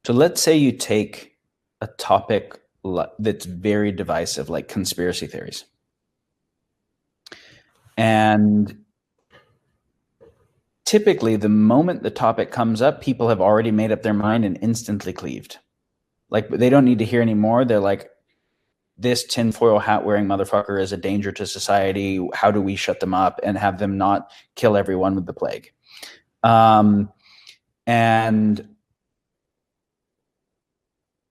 So let's say you take a topic that's very divisive, like conspiracy theories. And typically, the moment the topic comes up, people have already made up their mind and instantly cleaved. Like, they don't need to hear anymore. They're like, this tinfoil hat wearing motherfucker is a danger to society. How do we shut them up and have them not kill everyone with the plague?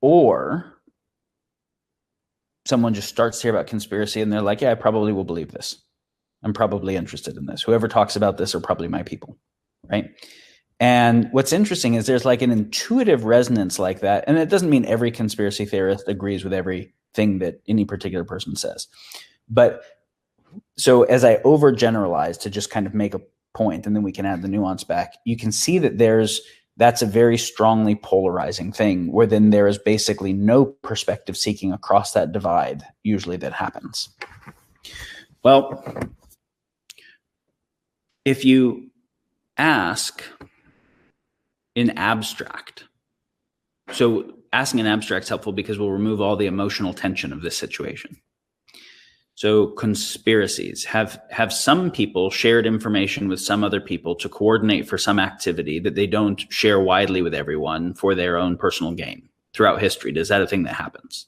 Or someone just starts to hear about conspiracy and they're like, yeah, I probably will believe this. I'm probably interested in this. Whoever talks about this are probably my people, right? And what's interesting is there's like an intuitive resonance like that. And it doesn't mean every conspiracy theorist agrees with everything that any particular person says. But so as I overgeneralize to just kind of make a point, and then we can add the nuance back, you can see that that's a very strongly polarizing thing, where then there is basically no perspective seeking across that divide usually that happens. Well, if you ask in abstract, so asking in abstract is helpful because we'll remove all the emotional tension of this situation. So conspiracies have some people shared information with some other people to coordinate for some activity that they don't share widely with everyone for their own personal gain throughout history. Is that a thing that happens?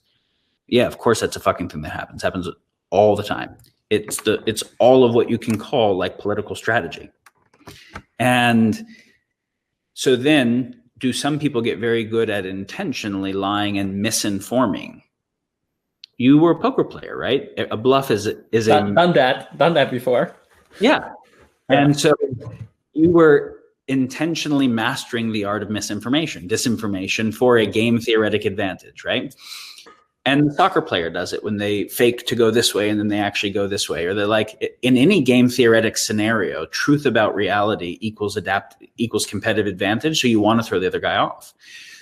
Yeah, of course that's a fucking thing that happens. Happens all the time. It's all of what you can call like political strategy. And so then do some people get very good at intentionally lying and misinforming? You were a poker player, right? A bluff is done that before. Yeah. And so you were intentionally mastering the art of disinformation for a game theoretic advantage, right? And the soccer player does it when they fake to go this way and then they actually go this way. Or they're like, in any game theoretic scenario, truth about reality equals competitive advantage. So you want to throw the other guy off.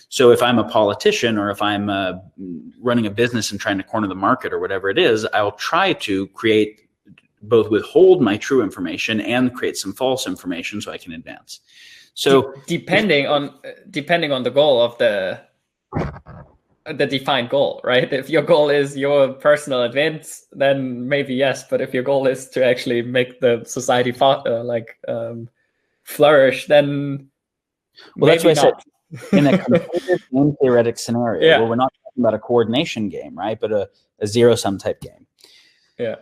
So if I'm a politician or if I'm running a business and trying to corner the market or whatever it is, I'll try to both withhold my true information and create some false information so I can advance. So depending on the goal of the defined goal, right? If your goal is your personal advance, then maybe yes. But if your goal is to actually make the society flourish, then that's why I said in a competitive game theoretic scenario where we're not talking about a coordination game, right? But a zero-sum type game. Yeah.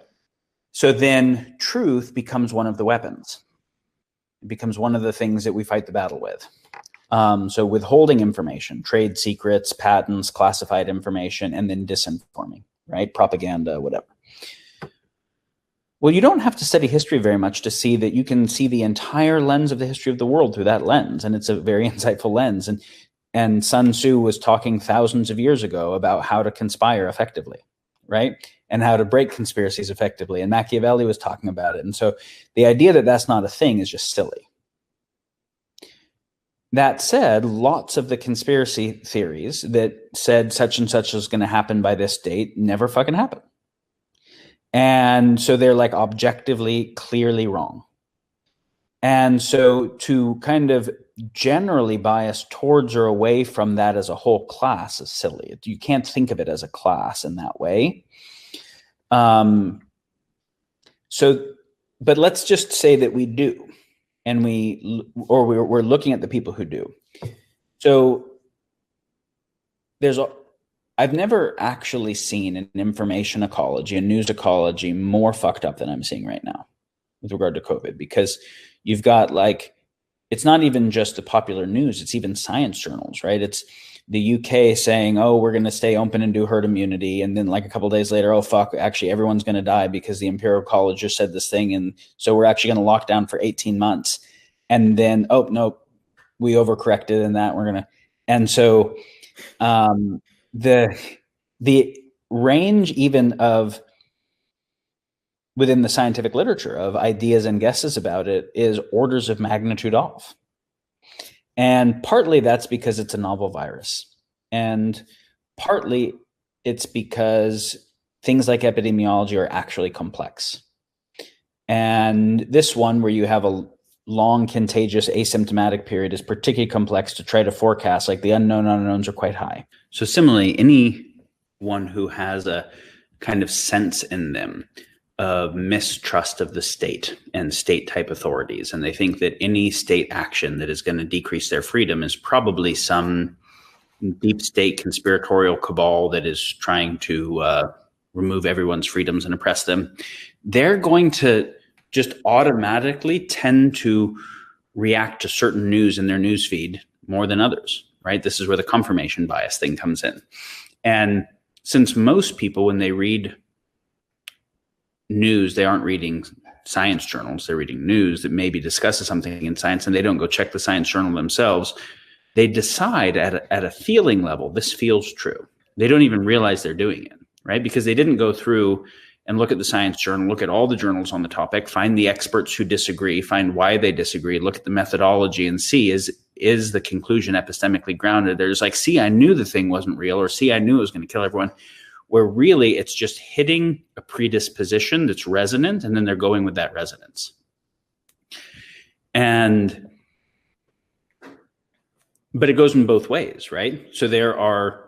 So then truth becomes one of the weapons. It becomes one of the things that we fight the battle with. So withholding information, trade secrets, patents, classified information, and then disinforming, right? Propaganda, whatever. Well, you don't have to study history very much to see that you can see the entire lens of the history of the world through that lens. And it's a very insightful lens. And Sun Tzu was talking thousands of years ago about how to conspire effectively, right? And how to break conspiracies effectively. And Machiavelli was talking about it. And so the idea that that's not a thing is just silly. That said, lots of the conspiracy theories that said such and such is going to happen by this date never fucking happen. And so they're like objectively, clearly wrong. And so to kind of generally bias towards or away from that as a whole class is silly. You can't think of it as a class in that way. But let's just say that we do. And we're looking at the people who do. So I've never actually seen an information ecology, a news ecology more fucked up than I'm seeing right now with regard to COVID, because you've got it's not even just the popular news, it's even science journals, right? It's the UK saying, oh, we're going to stay open and do herd immunity. And then a couple of days later, oh, fuck, actually everyone's going to die because the Imperial College just said this thing. And so we're actually going to lock down for 18 months. And then, oh, no, we overcorrected in that. And so the range even of within the scientific literature of ideas and guesses about it is orders of magnitude off. And partly that's because it's a novel virus. And partly it's because things like epidemiology are actually complex. And this one, where you have long, contagious, asymptomatic period is particularly complex to try to forecast. Like the unknown unknowns are quite high. So similarly, anyone who has a kind of sense in them of mistrust of the state and state type authorities, and they think that any state action that is going to decrease their freedom is probably some deep state conspiratorial cabal that is trying to remove everyone's freedoms and oppress them, they're going to just automatically tend to react to certain news in their news feed more than others, right? This is where the confirmation bias thing comes in. And since most people, when they read news, they aren't reading science journals, they're reading news that maybe discusses something in science, and they don't go check the science journal themselves, they decide at a feeling level, this feels true. They don't even realize they're doing it, right? Because they didn't go through and look at the science journal, look at all the journals on the topic, find the experts who disagree, find why they disagree, look at the methodology and see, is the conclusion epistemically grounded? There's like, see, I knew the thing wasn't real, or see, I knew it was going to kill everyone, where really it's just hitting a predisposition that's resonant, and then they're going with that resonance. But it goes in both ways, right? So there are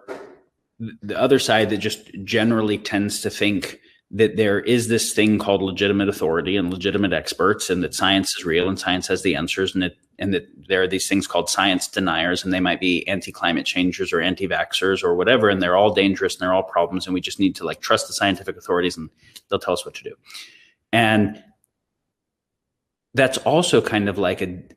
the other side that just generally tends to think that there is this thing called legitimate authority and legitimate experts, and that science is real and science has the answers, and that there are these things called science deniers, and they might be anti-climate changers or anti-vaxxers or whatever, and they're all dangerous and they're all problems, and we just need to like trust the scientific authorities and they'll tell us what to do. And that's also kind of like an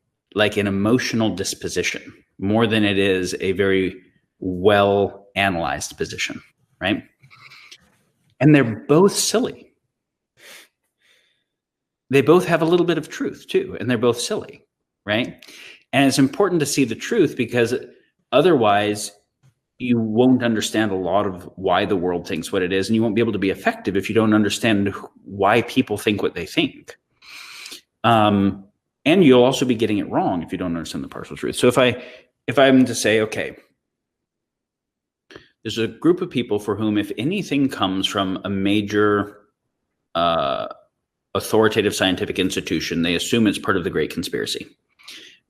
emotional disposition more than it is a very well analyzed position, right? And they're both silly. They both have a little bit of truth too, and they're both silly, right? And it's important to see the truth, because otherwise you won't understand a lot of why the world thinks what it is, and you won't be able to be effective if you don't understand why people think what they think. And you'll also be getting it wrong if you don't understand the partial truth. So if I'm to say, okay, there's a group of people for whom, if anything comes from a major authoritative scientific institution, they assume it's part of the Great Conspiracy.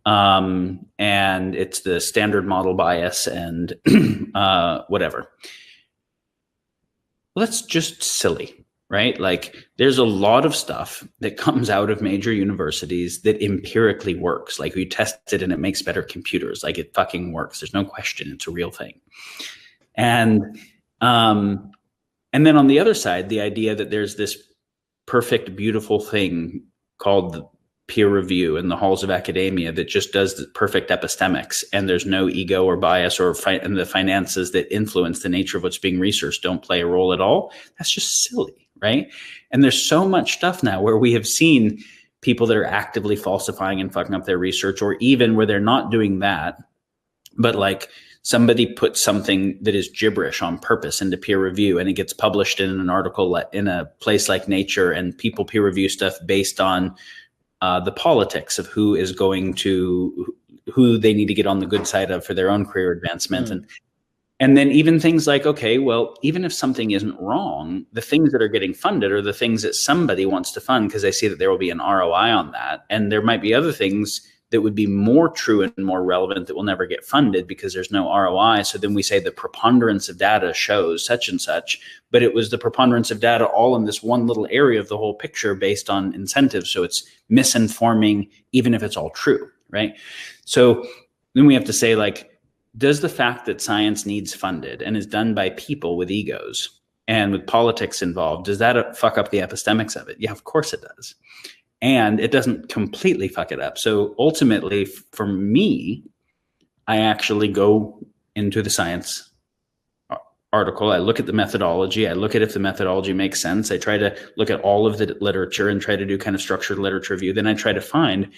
And it's the standard model bias and whatever. Well, that's just silly, right? Like, there's a lot of stuff that comes out of major universities that empirically works. Like, we test it and it makes better computers. Like, it fucking works. There's no question. It's a real thing. And then on the other side, the idea that there's this perfect, beautiful thing called peer review in the halls of academia that just does the perfect epistemics, and there's no ego or bias, and the finances that influence the nature of what's being researched don't play a role at all. That's just silly, right? And there's so much stuff now where we have seen people that are actively falsifying and fucking up their research, or even where they're not doing that, but like somebody puts something that is gibberish on purpose into peer review, and it gets published in an article in a place like Nature, and people peer review stuff based on the politics of who they need to get on the good side of for their own career advancement. And then even things like, okay, well, even if something isn't wrong, the things that are getting funded are the things that somebody wants to fund because they see that there will be an ROI on that. And there might be other things that would be more true and more relevant that will never get funded because there's no ROI. So then we say the preponderance of data shows such and such, but it was the preponderance of data all in this one little area of the whole picture based on incentives. So it's misinforming, even if it's all true, right? So then we have to say, like, does the fact that science needs funded and is done by people with egos and with politics involved, does that fuck up the epistemics of it? Yeah, of course it does. And it doesn't completely fuck it up. So ultimately, for me, I actually go into the science article. I look at the methodology. I look at if the methodology makes sense. I try to look at all of the literature and try to do kind of structured literature review. Then I try to find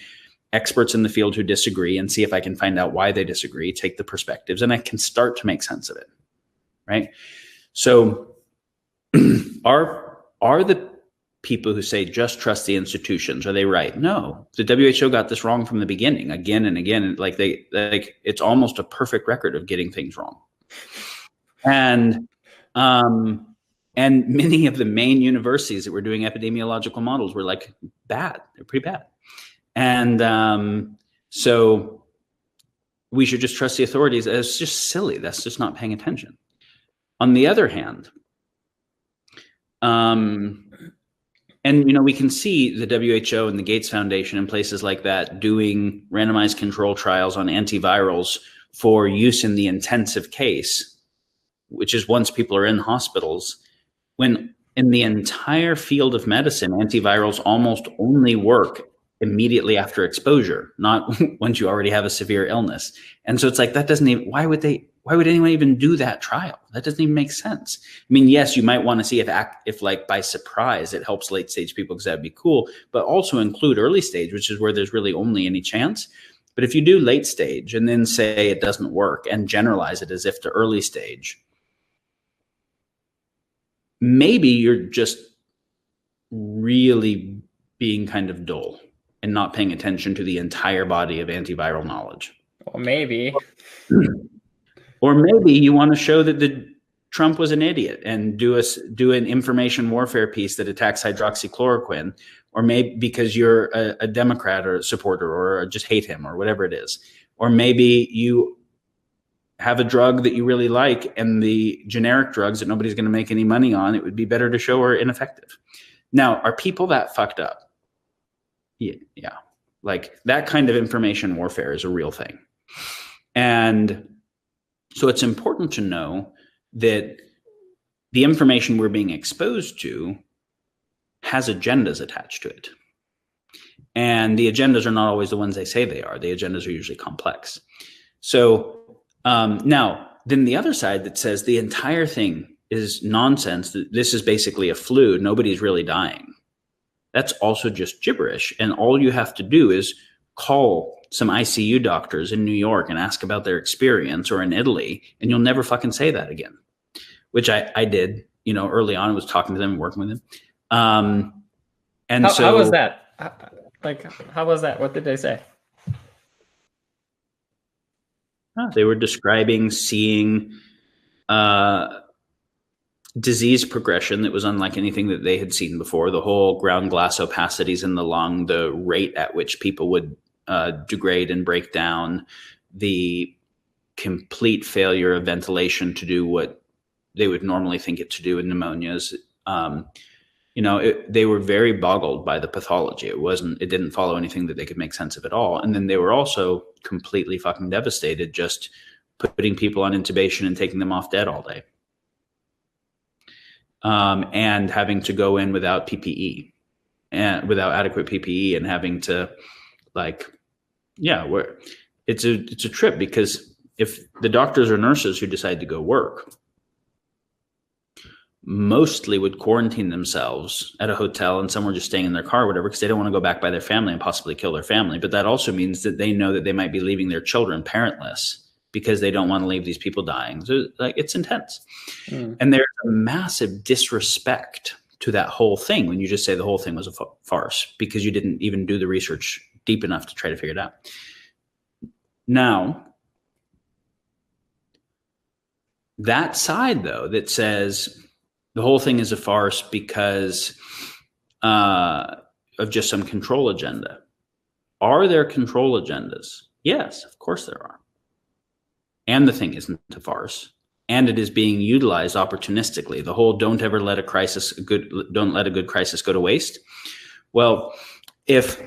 experts in the field who disagree and see if I can find out why they disagree, take the perspectives, and I can start to make sense of it, right? So are the people who say just trust the institutions, are they right? No, the WHO got this wrong from the beginning, again and again. Like it's almost a perfect record of getting things wrong. And many of the main universities that were doing epidemiological models were like bad. They're pretty bad. And so we should just trust the authorities. It's just silly. That's just not paying attention. On the other hand, and, we can see the WHO and the Gates Foundation and places like that doing randomized control trials on antivirals for use in the intensive case, which is once people are in hospitals, when in the entire field of medicine, antivirals almost only work immediately after exposure, not once you already have a severe illness. And so it's like, that doesn't even, why would anyone even do that trial? That doesn't even make sense. I mean, yes, you might want to see if like by surprise it helps late stage people, because that'd be cool, but also include early stage, which is where there's really only any chance. But if you do late stage and then say it doesn't work and generalize it as if to early stage, maybe you're just really being kind of dull and not paying attention to the entire body of antiviral knowledge. Or maybe you want to show that Trump was an idiot and do an information warfare piece that attacks hydroxychloroquine, or maybe because you're a Democrat or a supporter or just hate him or whatever it is. Or maybe you have a drug that you really like and the generic drugs that nobody's going to make any money on, it would be better to show are ineffective. Now, are people that fucked up? Yeah. Like that kind of information warfare is a real thing. And so it's important to know that the information we're being exposed to has agendas attached to it. And the agendas are not always the ones they say they are. The agendas are usually complex. So now, then the other side that says the entire thing is nonsense, that this is basically a flu, nobody's really dying. That's also just gibberish. And all you have to do is call some ICU doctors in New York and ask about their experience, or in Italy, and you'll never fucking say that again, which I did, early on. I was talking to them and working with them. How was that? How was that? What did they say? They were describing seeing disease progression that was unlike anything that they had seen before. The whole ground glass opacities in the lung, the rate at which people would degrade and break down, the complete failure of ventilation to do what they would normally think it to do in pneumonias. They were very boggled by the pathology. It didn't follow anything that they could make sense of at all. And then they were also completely fucking devastated, just putting people on intubation and taking them off dead all day. And having to go in without PPE and without adequate PPE, and having to it's a trip, because if the doctors or nurses who decide to go work mostly would quarantine themselves at a hotel, and some were just staying in their car or whatever, because they don't want to go back by their family and possibly kill their family. But that also means that they know that they might be leaving their children parentless because they don't want to leave these people dying. So it's intense. And there's a massive disrespect to that whole thing when you just say the whole thing was a farce, because you didn't even do the research deep enough to try to figure it out. Now, that side, though, that says the whole thing is a farce because of just some control agenda. Are there control agendas? Yes, of course there are. And the thing isn't a farce. And it is being utilized opportunistically. The whole don't let a good crisis go to waste. Well, if